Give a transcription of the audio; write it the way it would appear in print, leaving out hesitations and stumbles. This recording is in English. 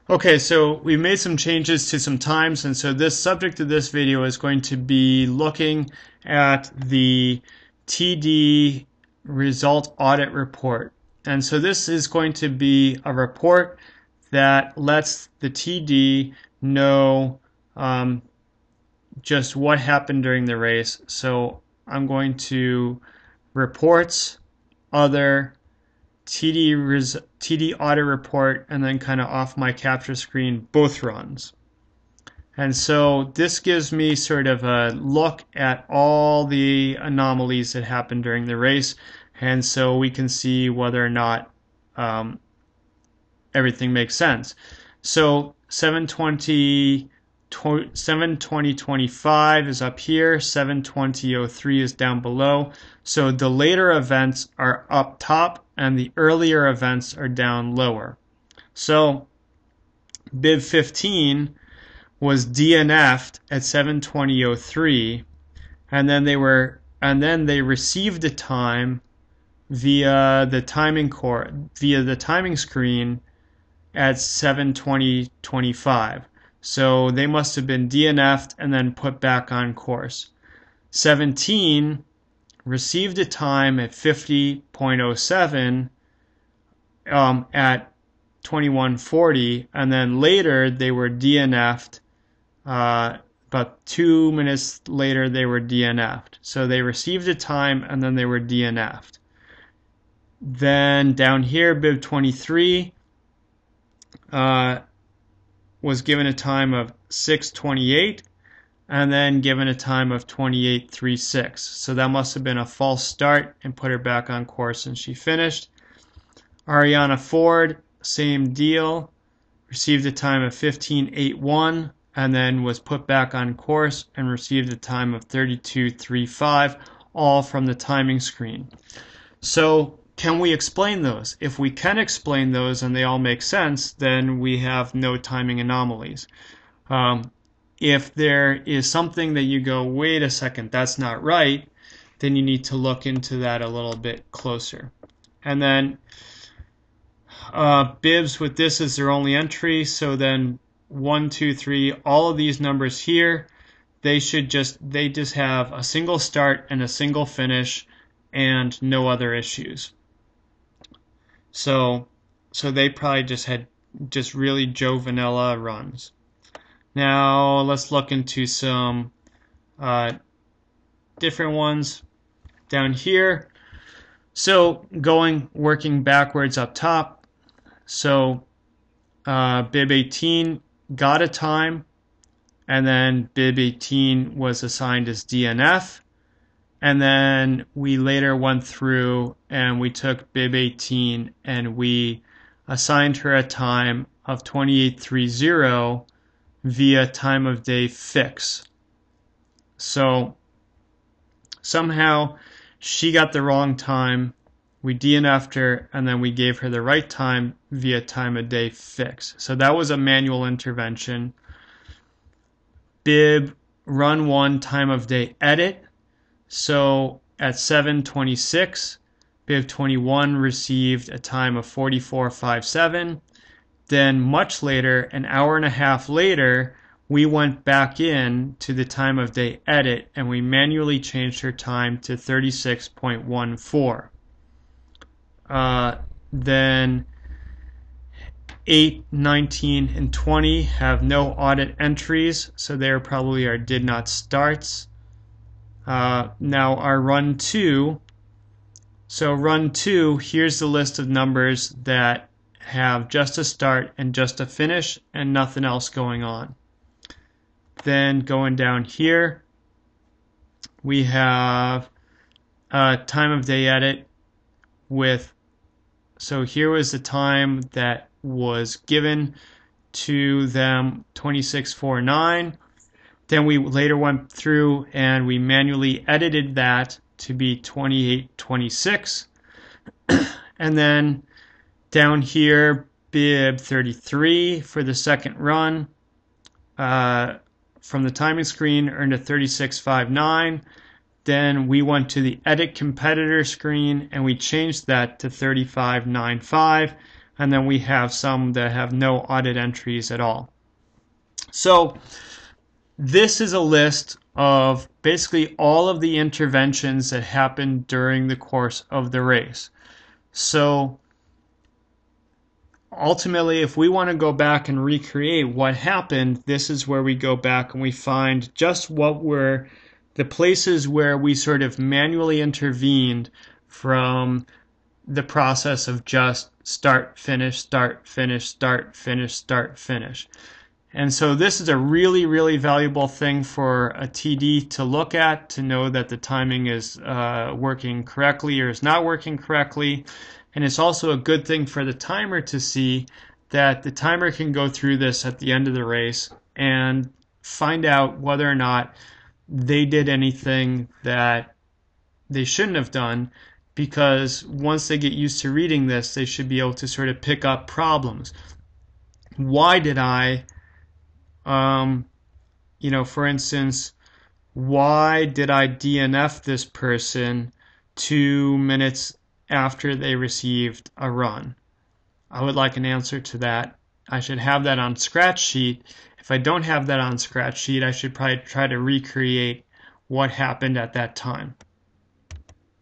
Okay, so we made some changes to some times, and so this subject of this video is going to be looking at the TD Result Audit Report. And so this is going to be a report that lets the TD know just what happened during the race. So I'm going to Reports, Other, TD Audit Report, and then kind of off my capture screen, both runs. And so this gives me sort of a look at all the anomalies that happened during the race, and so we can see whether or not everything makes sense. So 720-25 is up here, 720-03 is down below. So the later events are up top and the earlier events are down lower. So bib 15 was DNF'd at 720-03, and then they received a time via the timing screen at 720-25. So they must have been DNF'd and then put back on course. 17 received a time at 50.07 at 21:40, and then later they were DNF'd. About 2 minutes later they were DNF'd. So they received a time and then they were DNF'd. Then down here, bib 23 was given a time of 6:28 and then given a time of 28:36. So that must have been a false start and put her back on course, and she finished. Ariana Ford, same deal, received a time of 15:81 and then was put back on course and received a time of 32:35, all from the timing screen. So can we explain those? If we can explain those and they all make sense, then we have no timing anomalies. If there is something that you go, wait a second, that's not right, then you need to look into that a little bit closer. And then bibs with this as their only entry, so then 1, 2, 3, all of these numbers here, they just have a single start and a single finish and no other issues. So they probably just had really Joe Vanilla runs. Now let's look into some different ones down here. So working backwards up top. So bib 18 got a time, and then bib 18 was assigned as DNF. And then we later went through and we took bib 18 and we assigned her a time of 28:30 via time of day fix. So somehow she got the wrong time, we DNF'd her, and then we gave her the right time via time of day fix. So that was a manual intervention. Bib run 1 time of day edit. So at 7:26, bib 21 received a time of 44:57. Then much later, an hour and a half later, we went back in to the time of day edit and we manually changed her time to 36.14. Then 8, 19, and 20 have no audit entries, so they probably are did not starts. Now our run 2, so run 2, here's the list of numbers that have just a start and just a finish and nothing else going on. Then going down here, we have time of day edit with, so here was the time that was given to them, 26:49. Then we later went through and we manually edited that to be 28:26. And then down here, bib 33 for the second run from the timing screen earned a 36.59. Then we went to the edit competitor screen and we changed that to 35.95. and then we have some that have no audit entries at all. So this is a list of basically all of the interventions that happened during the course of the race. So ultimately, if we want to go back and recreate what happened, this is where we go back and we find just what were the places where we sort of manually intervened from the process of just start, finish, start, finish, start, finish, start, finish. And so this is a really, really valuable thing for a TD to look at, to know that the timing is working correctly or is not working correctly. And it's also a good thing for the timer to see that the timer can go through this at the end of the race and find out whether or not they did anything that they shouldn't have done, because once they get used to reading this, they should be able to sort of pick up problems. Why did I for instance, why did I DNF this person 2 minutes after they received a run? I would like an answer to that. I should have that on Scratch Sheet. If I don't have that on Scratch Sheet, I should probably try to recreate what happened at that time.